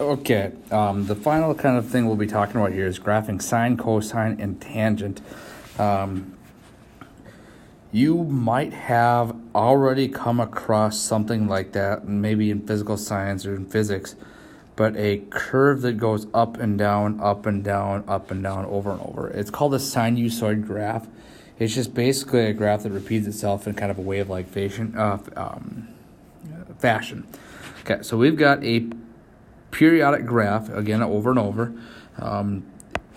Okay, the final kind of thing we'll be talking about here is graphing sine, cosine, and tangent. You might have already come across something like that, maybe in physical science or in physics, but a curve that goes up and down, up and down, up and down, over and over. It's called a sinusoid graph. It's just basically a graph that repeats itself in kind of a wave-like fashion. Okay, so we've got a periodic graph, again, over and over.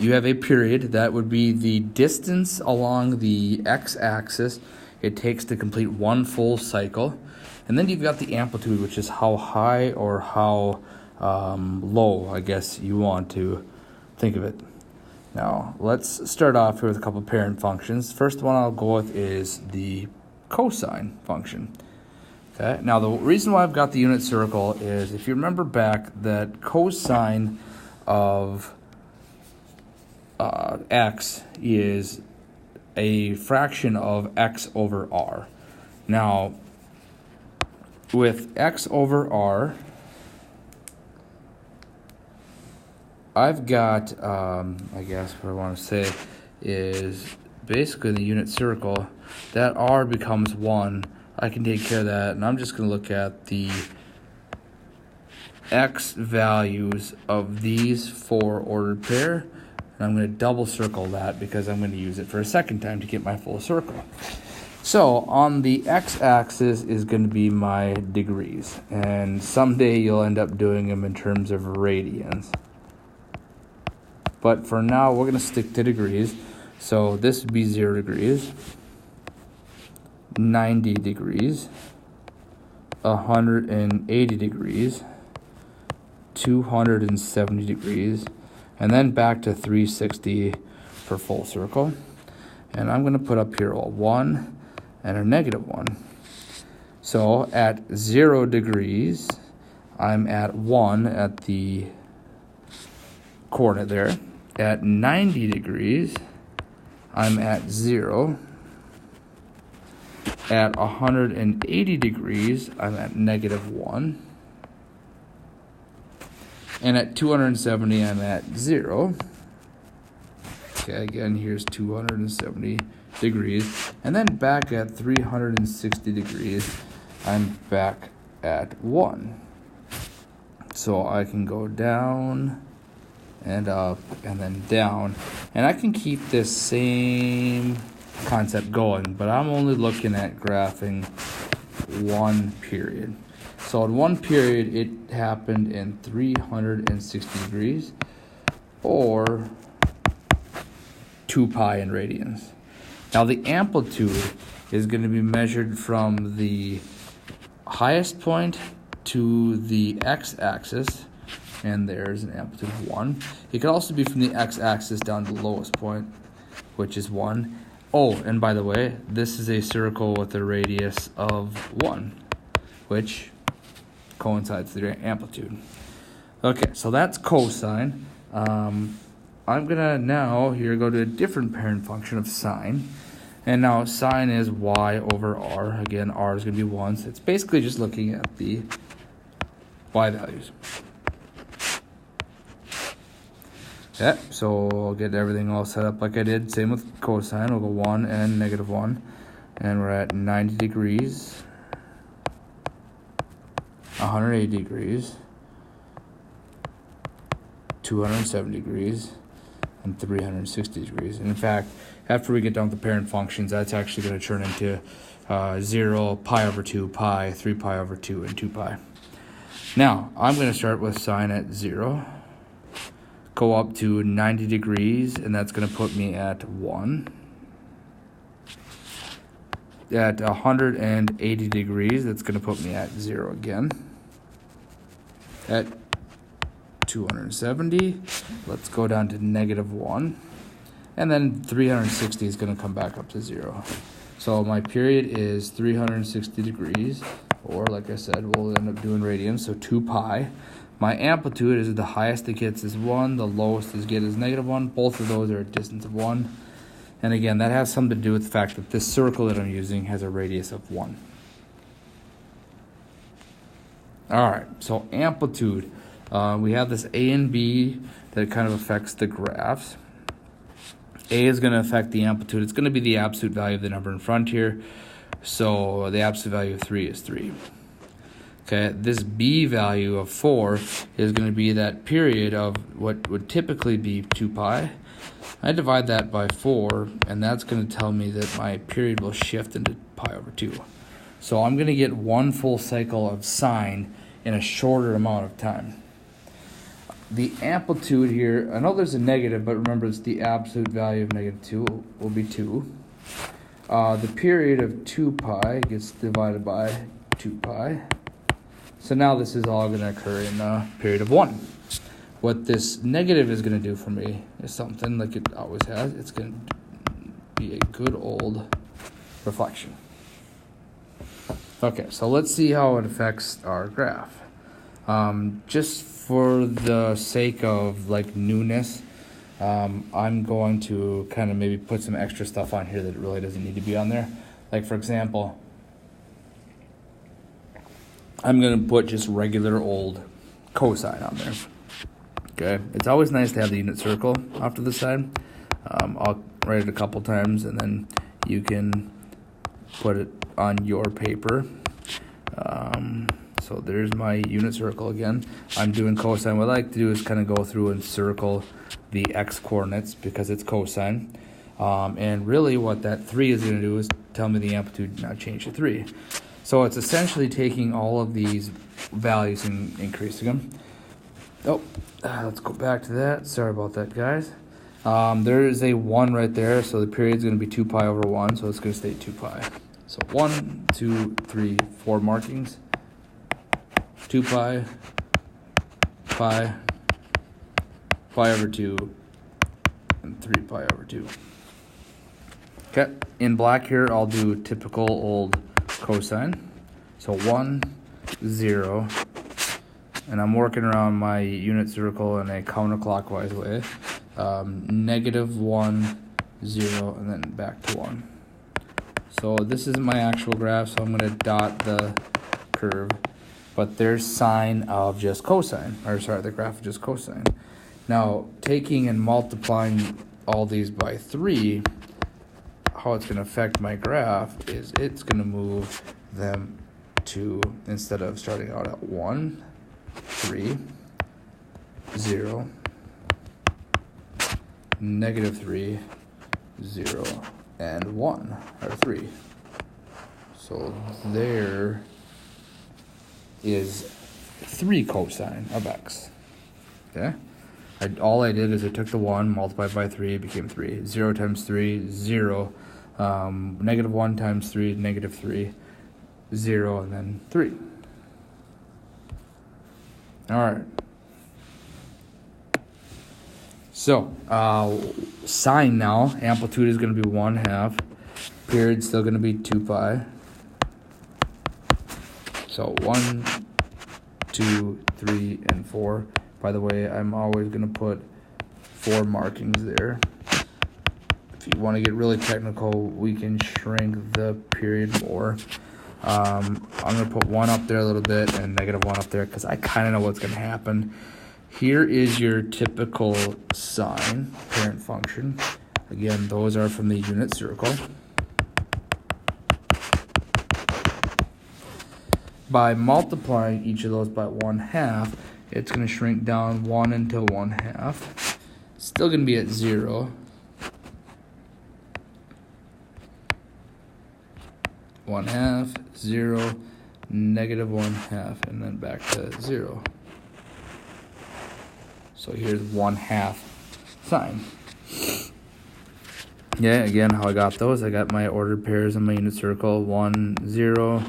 You have a period that would be the distance along the x-axis it takes to complete one full cycle. And then you've got the amplitude, which is how high or how low, I guess you want to think of it. Now, let's start off here with a couple parent functions. First one I'll go with is the cosine function. Okay. Now, the reason why I've got the unit circle is, if you remember back, that cosine of x is a fraction of x over r. Now, with x over r, I've got, I guess what I want to say is basically the unit circle, that r becomes 1. I can take care of that, and I'm just going to look at the x values of these four ordered pair, and I'm going to double circle that because I'm going to use it for a second time to get my full circle. So on the x-axis is going to be my degrees, and someday you'll end up doing them in terms of radians. But for now, we're going to stick to degrees. So this would be 0 degrees, 90 degrees, 180 degrees, 270 degrees, and then back to 360 for full circle. And I'm going to put up here a 1 and a -1. So at 0 degrees, I'm at 1 at the coordinate there. At 90 degrees, I'm at 0. At 180 degrees, I'm at -1. And at 270, I'm at 0. Okay, again, here's 270 degrees. And then back at 360 degrees, I'm back at 1. So I can go down and up and then down. And I can keep this same concept going, but I'm only looking at graphing one period. So in one period, it happened in 360 degrees, or 2 pi in radians. Now the amplitude is going to be measured from the highest point to the x-axis, and there's an amplitude of 1. It could also be from the x-axis down to the lowest point, which is 1. Oh, and by the way, this is a circle with a radius of 1, which coincides with the amplitude. Okay, so that's cosine. I'm going to now here go to a different parent function of sine. And now sine is y over r. Again, r is going to be 1. So it's basically just looking at the y values. Yeah, so I'll get everything all set up like I did. Same with cosine. We'll go 1 and -1. And we're at 90 degrees, 180 degrees, 270 degrees, and 360 degrees. And in fact, after we get done with the parent functions, that's actually going to turn into 0, pi over 2, pi, 3 pi over 2, and 2 pi. Now, I'm going to start with sine at 0. Go up to 90 degrees, and that's going to put me at 1. At 180 degrees, that's going to put me at 0 again. At 270, let's go down to -1. And then 360 is going to come back up to 0. So my period is 360 degrees, or like I said, we'll end up doing radians, so 2 pi. My amplitude is the highest it gets is 1, the lowest it gets is -1. Both of those are a distance of 1. And again, that has something to do with the fact that this circle that I'm using has a radius of 1. All right, so amplitude. We have this A and B that kind of affects the graphs. A is going to affect the amplitude. It's going to be the absolute value of the number in front here. So the absolute value of 3 is 3. Okay, this B value of 4 is going to be that period of what would typically be 2 pi. I divide that by 4, and that's going to tell me that my period will shift into pi over 2. So I'm going to get one full cycle of sine in a shorter amount of time. The amplitude here, I know there's a negative, but remember it's the absolute value of negative 2 will be 2. The period of 2 pi gets divided by 2 pi. So now this is all going to occur in a period of 1. What this negative is going to do for me is something like it always has. It's going to be a good old reflection. Okay, so let's see how it affects our graph. Just for the sake of like newness, I'm going to kind of maybe put some extra stuff on here that really doesn't need to be on there. Like for example, I'm going to put just regular old cosine on there. Okay, it's always nice to have the unit circle off to the side. I'll write it a couple times and then you can put it on your paper. So there's my unit circle again. I'm doing cosine. What I like to do is kind of go through and circle the x coordinates because it's cosine. And really what that 3 is going to do is tell me the amplitude now change to 3. So it's essentially taking all of these values and increasing them. Oh, let's go back to that. Sorry about that, guys. There is a 1 right there, so the period is going to be 2 pi over 1, so it's going to stay 2 pi. So 1, 2, 3, 4 markings. 2 pi, pi, pi over 2, and 3 pi over 2. Okay, in black here, I'll do typical old cosine. So 1, 0, and I'm working around my unit circle in a counterclockwise way. Negative 1, 0, and then back to 1. So this isn't my actual graph, so I'm going to dot the curve. But there's sine of just cosine, or sorry, the graph of just cosine. Now, taking and multiplying all these by 3, how it's going to affect my graph is it's going to move them to, instead of starting out at 1, 3, 0, negative 3, 0, and 1, or 3. So there is 3 cosine of x. Okay? All I did is I took the 1, multiplied by 3, it became 3. 0 times 3, 0. Negative 1 times 3, negative 3. 0, and then 3. Alright. So, sine now, amplitude is going to be 1/2. Period still going to be 2 pi. So 1, 2, 3, and 4. By the way, I'm always going to put 4 markings there. If you want to get really technical, we can shrink the period more. I'm going to put 1 up there a little bit and negative 1 up there because I kind of know what's going to happen. Here is your typical sine, parent function. Again, those are from the unit circle. By multiplying each of those by 1/2, it's going to shrink down 1 into 1/2. Still going to be at 0. 1/2, 0, negative 1/2, and then back to 0. So here's 1/2 sine. Yeah, again, how I got those, I got my ordered pairs in my unit circle. 1, 0,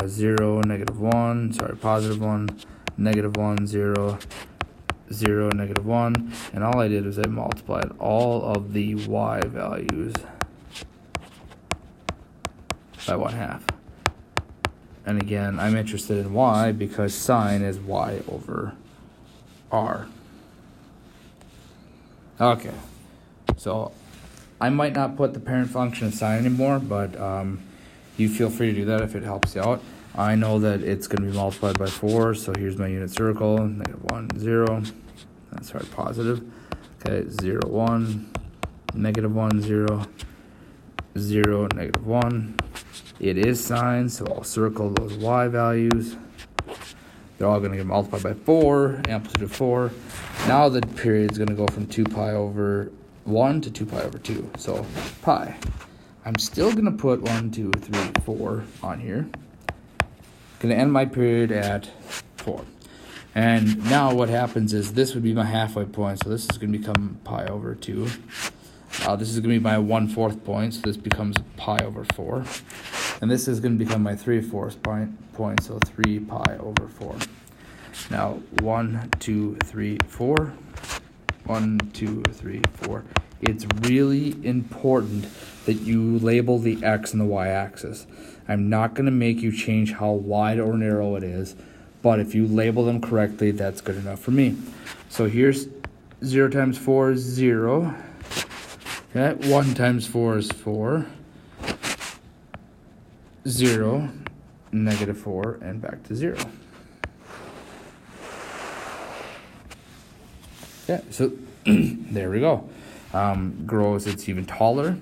0, negative 1, sorry, positive 1, negative 1, 0, 0, negative 1. And all I did was I multiplied all of the y values by 1/2. And again, I'm interested in y because sine is y over r. Okay, so I might not put the parent function of sine anymore, but you feel free to do that if it helps you out. I know that it's going to be multiplied by 4, so here's my unit circle, -1, 0. Sorry, positive. Okay, 0, 1, -1, 0, 0, -1. It is signed, so I'll circle those y values. They're all going to get multiplied by 4, amplitude of 4. Now the period is going to go from 2 pi over 1 to 2 pi over 2, so pi. I'm still going to put 1, 2, 3, 4 on here. Going to end my period at 4. And now what happens is this would be my halfway point, so this is going to become pi over 2. This is going to be my 1/4 point, so this becomes pi over 4. And this is going to become my 3/4 point, so 3 pi over 4. Now, 1, 2, 3, 4. 1, 2, 3, 4. It's really important that you label the x and the y-axis. I'm not going to make you change how wide or narrow it is, but if you label them correctly, that's good enough for me. So here's 0 times 4 is 0. Okay, 1 times 4 is 4. 0, -4, and back to 0. Yeah, so there we go. Grows, it's even taller.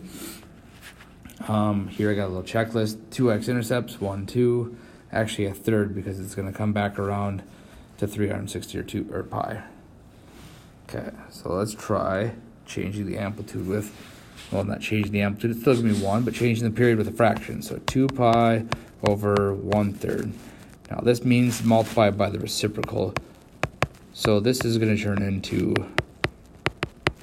Here I got a little checklist. 2x intercepts, 1, 2. Actually a third because it's going to come back around to 360 or 2 or pi. Okay, so let's try changing the amplitude with, well, not changing the amplitude, it's still going to be 1, but changing the period with a fraction. So 2 pi over 1/3. Now this means multiply by the reciprocal. So this is going to turn into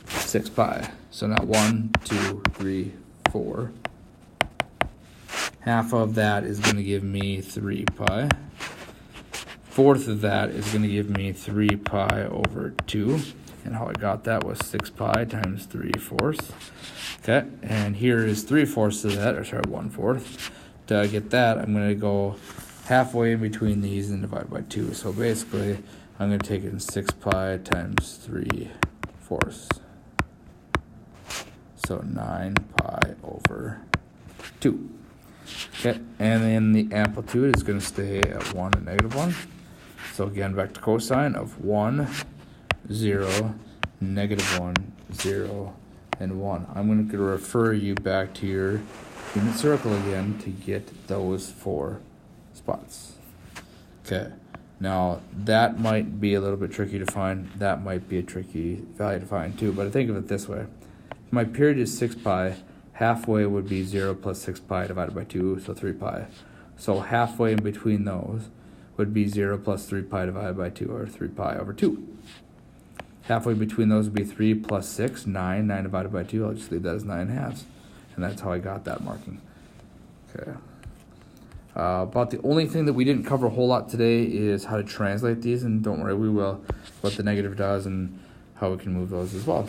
6 pi. So now 1, 2, 3, 4. Half of that is going to give me 3 pi. Fourth of that is going to give me 3 pi over 2. And how I got that was 6 pi times 3/4. Okay, and here is 3/4 of that, or sorry, 1/4. To get that, I'm going to go halfway in between these and divide by 2. So basically, I'm going to take it in 6 pi times 3/4. So 9 pi over 2. Okay, and then the amplitude is going to stay at 1 and -1. So again, back to cosine of 1, 0, -1, 0, and 1. I'm going to refer you back to your unit circle again to get those 4 spots. Okay, now that might be a little bit tricky to find. That might be a tricky value to find too, but I think of it this way. If my period is 6 pi, halfway would be 0 plus 6 pi divided by 2, so 3 pi. So halfway in between those would be 0 plus 3 pi divided by 2, or 3 pi over 2. Halfway between those would be 3 plus 6, 9. 9 divided by 2, I'll just leave that as 9/2. And that's how I got that marking. Okay. About the only thing that we didn't cover a whole lot today is how to translate these, and don't worry, we will, what the negative does and how we can move those as well.